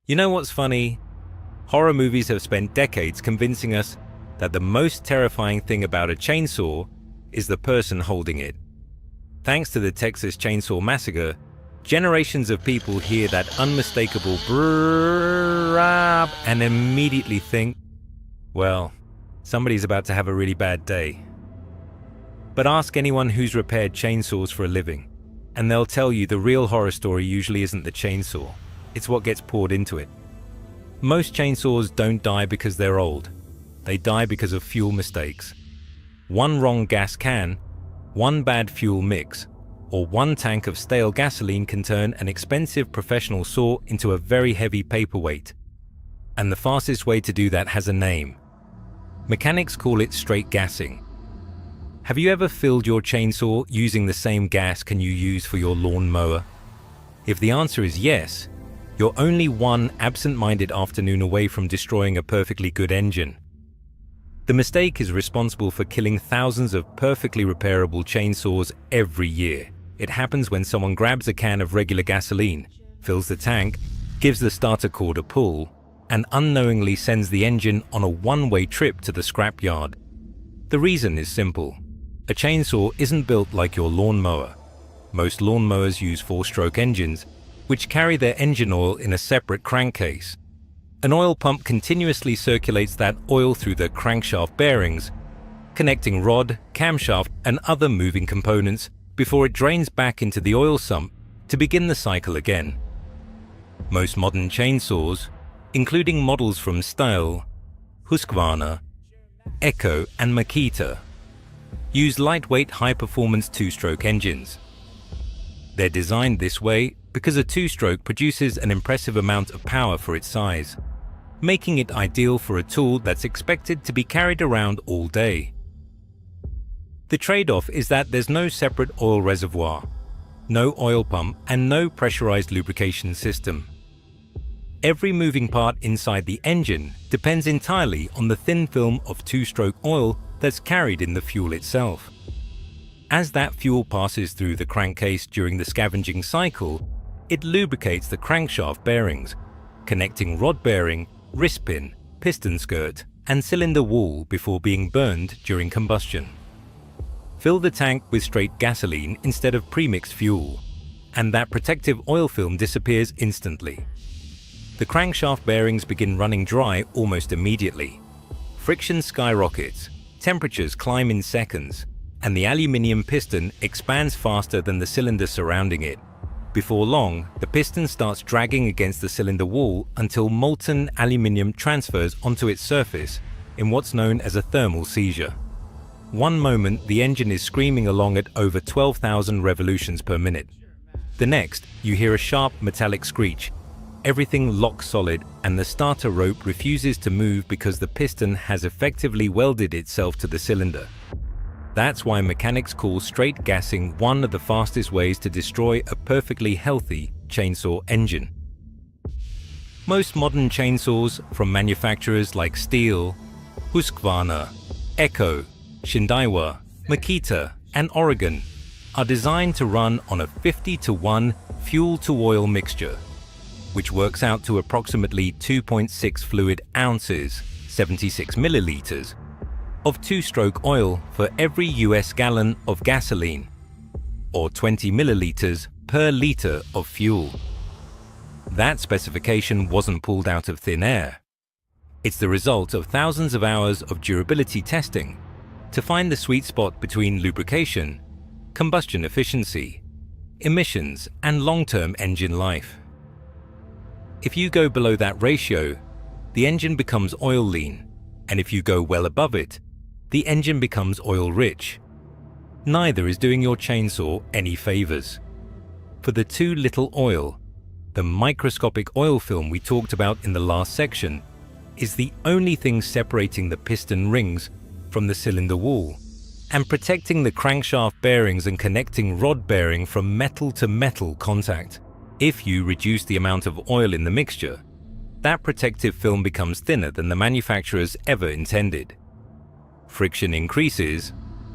You know what's funny? Horror movies have spent decades convincing us that the most terrifying thing about a chainsaw is the person holding it. Thanks to the Texas Chainsaw Massacre, generations of people hear that unmistakable brrrr and immediately think, well, somebody's about to have a really bad day. But ask anyone who's repaired chainsaws for a living, and they'll tell you the real horror story usually isn't the chainsaw, it's what gets poured into it. Most chainsaws don't die because they're old. They die because of fuel mistakes. One wrong gas can, one bad fuel mix, or one tank of stale gasoline can turn an expensive professional saw into a very heavy paperweight. And the fastest way to do that has a name. Mechanics call it straight gassing. Have you ever filled your chainsaw using the same gas can you use for your lawn mower? If the answer is yes, you're only one absent-minded afternoon away from destroying a perfectly good engine. The mistake is responsible for killing thousands of perfectly repairable chainsaws every year. It happens when someone grabs a can of regular gasoline, fills the tank, gives the starter cord a pull, and unknowingly sends the engine on a one-way trip to the scrapyard. The reason is simple. A chainsaw isn't built like your lawnmower. Most lawnmowers use 4-stroke engines, which carry their engine oil in a separate crankcase. An oil pump continuously circulates that oil through the crankshaft bearings, connecting rod, camshaft, and other moving components before it drains back into the oil sump to begin the cycle again. Most modern chainsaws, including models from Stihl, Husqvarna, Echo, and Makita, use lightweight, high-performance 2-stroke engines. They're designed this way because a 2-stroke produces an impressive amount of power for its size, making it ideal for a tool that's expected to be carried around all day. The trade-off is that there's no separate oil reservoir, no oil pump, and no pressurized lubrication system. Every moving part inside the engine depends entirely on the thin film of 2-stroke oil that's carried in the fuel itself. As that fuel passes through the crankcase during the scavenging cycle, it lubricates the crankshaft bearings, connecting rod bearing, wrist pin, piston skirt, and cylinder wall before being burned during combustion. Fill the tank with straight gasoline instead of premixed fuel, and that protective oil film disappears instantly. The crankshaft bearings begin running dry almost immediately. Friction skyrockets, temperatures climb in seconds, and the aluminium piston expands faster than the cylinder surrounding it. Before long, the piston starts dragging against the cylinder wall until molten aluminium transfers onto its surface in what's known as a thermal seizure. One moment, the engine is screaming along at over 12,000 revolutions per minute. The next, you hear a sharp metallic screech. Everything locks solid, and the starter rope refuses to move because the piston has effectively welded itself to the cylinder. That's why mechanics call straight gassing one of the fastest ways to destroy a perfectly healthy chainsaw engine. Most modern chainsaws from manufacturers like Stihl, Husqvarna, Echo, Shindaiwa, Makita, and Oregon are designed to run on a 50-to-1 fuel-to-oil mixture, which works out to approximately 2.6 fluid ounces, 76 milliliters, of 2-stroke oil for every US gallon of gasoline, or 20 milliliters per liter of fuel. That specification wasn't pulled out of thin air. It's the result of thousands of hours of durability testing to find the sweet spot between lubrication, combustion efficiency, emissions, and long-term engine life. If you go below that ratio, the engine becomes oil lean, and if you go well above it, the engine becomes oil rich. Neither is doing your chainsaw any favors. For the too little oil, the microscopic oil film we talked about in the last section is the only thing separating the piston rings from the cylinder wall and protecting the crankshaft bearings and connecting rod bearing from metal to metal contact. If you reduce the amount of oil in the mixture, that protective film becomes thinner than the manufacturers ever intended. Friction increases,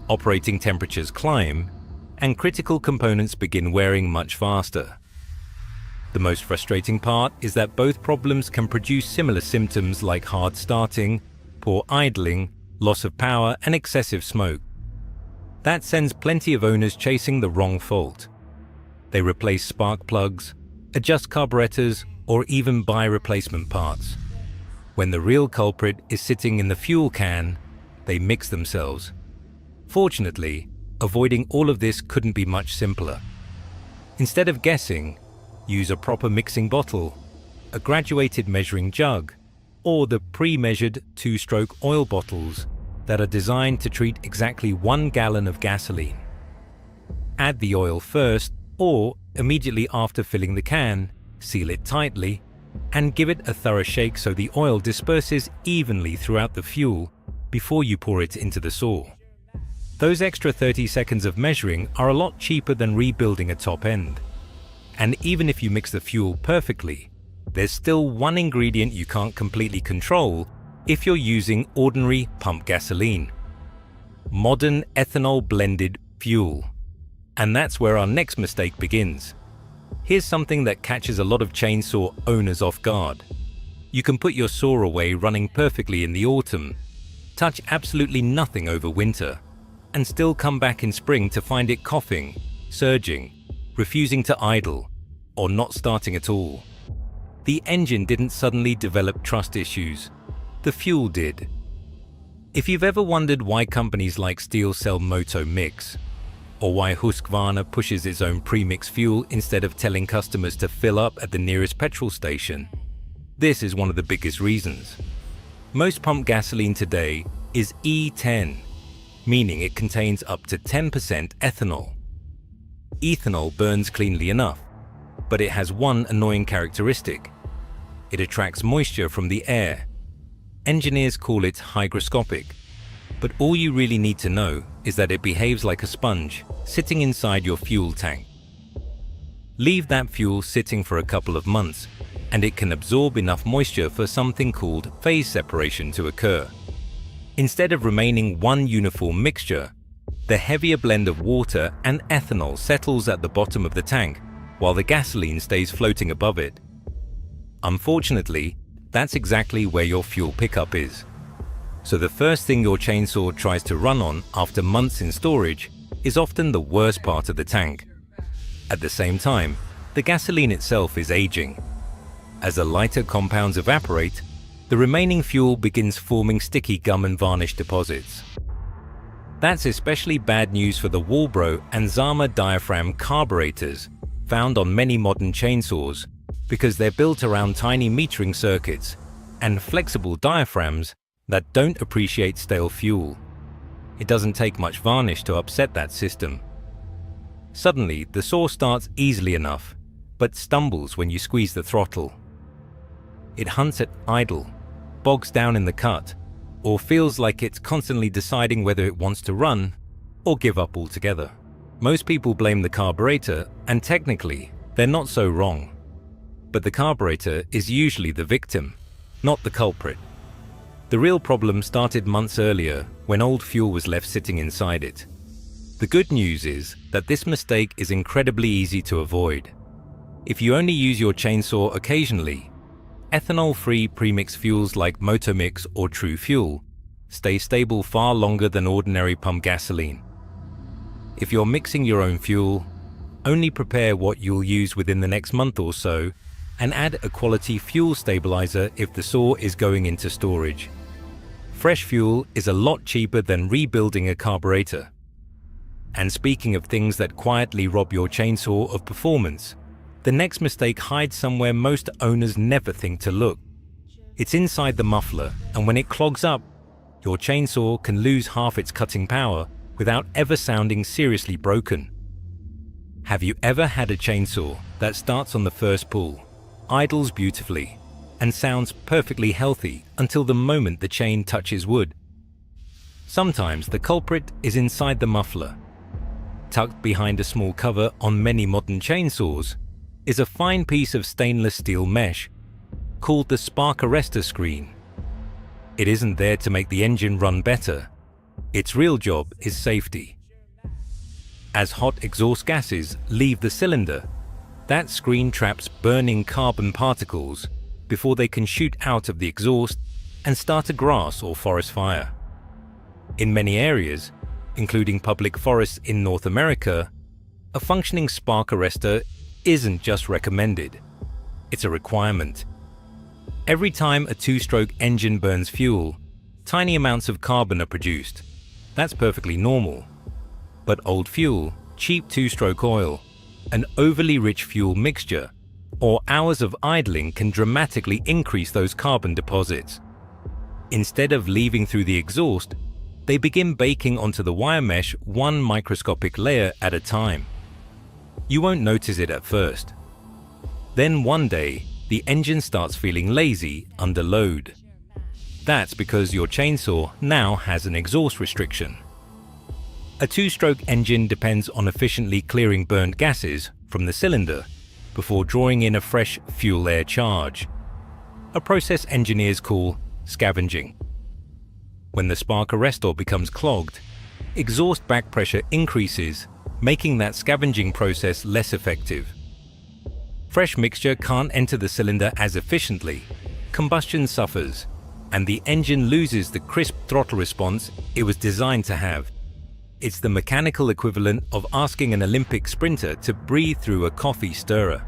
operating temperatures climb, and critical components begin wearing much faster. The most frustrating part is that both problems can produce similar symptoms like hard starting, poor idling, loss of power, and excessive smoke. That sends plenty of owners chasing the wrong fault. They replace spark plugs, adjust carburetors, or even buy replacement parts. When the real culprit is sitting in the fuel can, they mix themselves. Fortunately, avoiding all of this couldn't be much simpler. Instead of guessing, use a proper mixing bottle, a graduated measuring jug, or the pre-measured 2-stroke oil bottles that are designed to treat exactly 1 gallon of gasoline. Add the oil first, or immediately after filling the can, seal it tightly, and give it a thorough shake so the oil disperses evenly throughout the fuel before you pour it into the saw. Those extra 30 seconds of measuring are a lot cheaper than rebuilding a top end. And even if you mix the fuel perfectly, there's still one ingredient you can't completely control if you're using ordinary pump gasoline: modern ethanol-blended fuel. And that's where our next mistake begins. Here's something that catches a lot of chainsaw owners off guard. You can put your saw away running perfectly in the autumn, touch absolutely nothing over winter, and still come back in spring to find it coughing, surging, refusing to idle, or not starting at all. The engine didn't suddenly develop trust issues. The fuel did. If you've ever wondered why companies like Steel sell Moto Mix, or why Husqvarna pushes its own premix fuel instead of telling customers to fill up at the nearest petrol station, this is one of the biggest reasons. Most pump gasoline today is E10, meaning it contains up to 10% ethanol. Ethanol burns cleanly enough, but it has one annoying characteristic. It attracts moisture from the air. Engineers call it hygroscopic, but all you really need to know is that it behaves like a sponge sitting inside your fuel tank. Leave that fuel sitting for a couple of months, and it can absorb enough moisture for something called phase separation to occur. Instead of remaining one uniform mixture, the heavier blend of water and ethanol settles at the bottom of the tank, while the gasoline stays floating above it. Unfortunately, that's exactly where your fuel pickup is. So the first thing your chainsaw tries to run on after months in storage is often the worst part of the tank. At the same time, the gasoline itself is aging. As the lighter compounds evaporate, the remaining fuel begins forming sticky gum and varnish deposits. That's especially bad news for the Walbro and Zama diaphragm carburetors found on many modern chainsaws, because they're built around tiny metering circuits and flexible diaphragms that don't appreciate stale fuel. It doesn't take much varnish to upset that system. Suddenly, the saw starts easily enough, but stumbles when you squeeze the throttle. It hunts at idle, bogs down in the cut, or feels like it's constantly deciding whether it wants to run or give up altogether. Most people blame the carburetor, and technically, they're not so wrong. But the carburetor is usually the victim, not the culprit. The real problem started months earlier when old fuel was left sitting inside it. The good news is that this mistake is incredibly easy to avoid. If you only use your chainsaw occasionally, ethanol-free premix fuels like Motomix or True Fuel stay stable far longer than ordinary pump gasoline. If you're mixing your own fuel, only prepare what you'll use within the next month or so, and add a quality fuel stabilizer if the saw is going into storage. Fresh fuel is a lot cheaper than rebuilding a carburetor. And speaking of things that quietly rob your chainsaw of performance, the next mistake hides somewhere most owners never think to look. It's inside the muffler, and when it clogs up, your chainsaw can lose half its cutting power without ever sounding seriously broken. Have you ever had a chainsaw that starts on the first pull, idles beautifully, and sounds perfectly healthy until the moment the chain touches wood? Sometimes the culprit is inside the muffler. Tucked behind a small cover on many modern chainsaws is a fine piece of stainless steel mesh called the spark arrestor screen. It isn't there to make the engine run better. Its real job is safety. As hot exhaust gases leave the cylinder, That screen traps burning carbon particles before they can shoot out of the exhaust and start a grass or forest fire. In many areas, including public forests in North America, a functioning spark arrestor isn't just recommended, it's a requirement. Every time a two-stroke engine burns fuel, tiny amounts of carbon are produced. That's perfectly normal. But old fuel, cheap two-stroke oil, an overly rich fuel mixture, or hours of idling can dramatically increase those carbon deposits. Instead of leaving through the exhaust, they begin baking onto the wire mesh one microscopic layer at a time. You won't notice it at first. Then one day, the engine starts feeling lazy under load. That's because your chainsaw now has an exhaust restriction. A two-stroke engine depends on efficiently clearing burned gases from the cylinder before drawing in a fresh fuel-air charge, a process engineers call scavenging. When the spark arrestor becomes clogged, exhaust back pressure increases, making that scavenging process less effective. Fresh mixture can't enter the cylinder as efficiently, combustion suffers, and the engine loses the crisp throttle response it was designed to have. It's the mechanical equivalent of asking an Olympic sprinter to breathe through a coffee stirrer.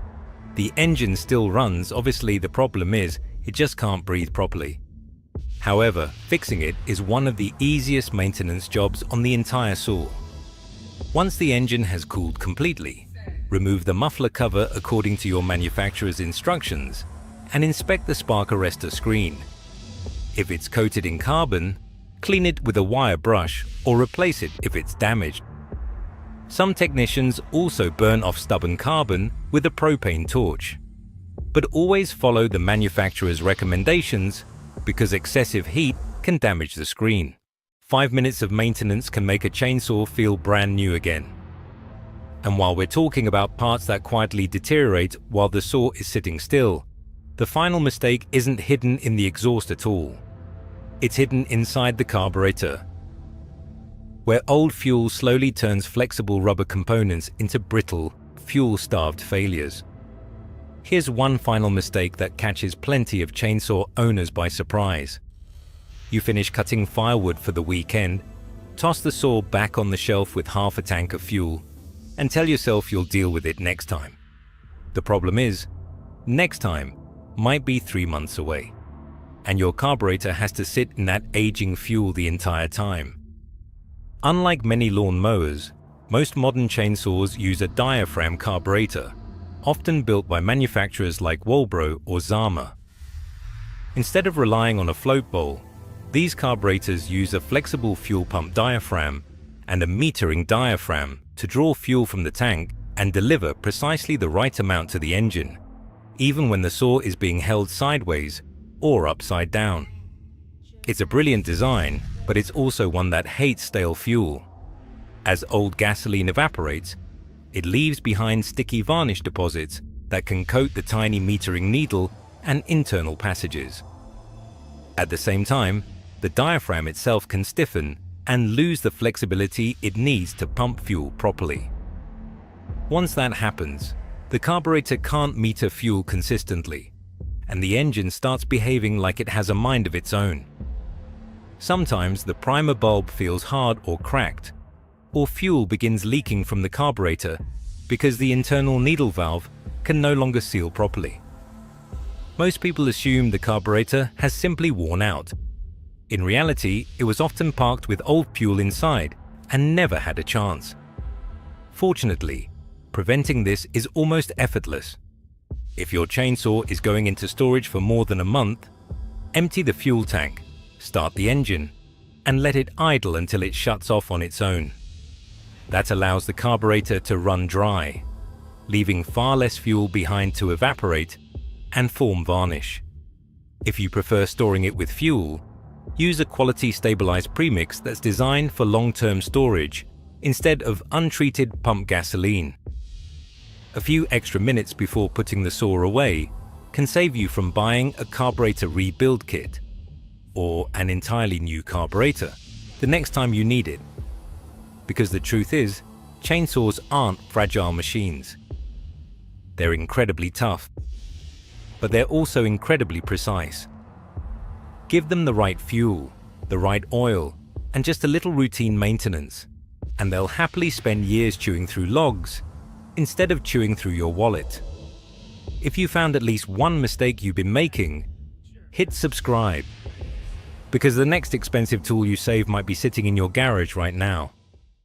The engine still runs, obviously the problem is it just can't breathe properly. However, fixing it is one of the easiest maintenance jobs on the entire saw. Once the engine has cooled completely, remove the muffler cover according to your manufacturer's instructions and inspect the spark arrestor screen. If it's coated in carbon, clean it with a wire brush or replace it if it's damaged. Some technicians also burn off stubborn carbon with a propane torch. But always follow the manufacturer's recommendations because excessive heat can damage the screen. 5 minutes of maintenance can make a chainsaw feel brand new again. And while we're talking about parts that quietly deteriorate while the saw is sitting still, the final mistake isn't hidden in the exhaust at all. It's hidden inside the carburetor, where old fuel slowly turns flexible rubber components into brittle, fuel-starved failures. Here's one final mistake that catches plenty of chainsaw owners by surprise. You finish cutting firewood for the weekend, toss the saw back on the shelf with half a tank of fuel, and tell yourself you'll deal with it next time. The problem is, next time might be 3 months away, and your carburetor has to sit in that aging fuel the entire time. Unlike many lawn mowers, most modern chainsaws use a diaphragm carburetor, often built by manufacturers like Walbro or Zama. Instead of relying on a float bowl, these carburetors use a flexible fuel pump diaphragm and a metering diaphragm to draw fuel from the tank and deliver precisely the right amount to the engine, even when the saw is being held sideways or upside down. It's a brilliant design, but it's also one that hates stale fuel. As old gasoline evaporates, it leaves behind sticky varnish deposits that can coat the tiny metering needle and internal passages. At the same time, the diaphragm itself can stiffen and lose the flexibility it needs to pump fuel properly. Once that happens, the carburetor can't meter fuel consistently, and the engine starts behaving like it has a mind of its own. Sometimes the primer bulb feels hard or cracked, or fuel begins leaking from the carburetor because the internal needle valve can no longer seal properly. Most people assume the carburetor has simply worn out. In reality, it was often parked with old fuel inside and never had a chance. Fortunately, preventing this is almost effortless. If your chainsaw is going into storage for more than a month, empty the fuel tank, start the engine, and let it idle until it shuts off on its own. That allows the carburetor to run dry, leaving far less fuel behind to evaporate and form varnish. If you prefer storing it with fuel, use a quality stabilized premix that's designed for long-term storage instead of untreated pump gasoline. A few extra minutes before putting the saw away can save you from buying a carburetor rebuild kit or an entirely new carburetor the next time you need it. Because the truth is, chainsaws aren't fragile machines. They're incredibly tough, but they're also incredibly precise. Give them the right fuel, the right oil, and just a little routine maintenance, and they'll happily spend years chewing through logs instead of chewing through your wallet. If you found at least one mistake you've been making, hit subscribe, because the next expensive tool you save might be sitting in your garage right now.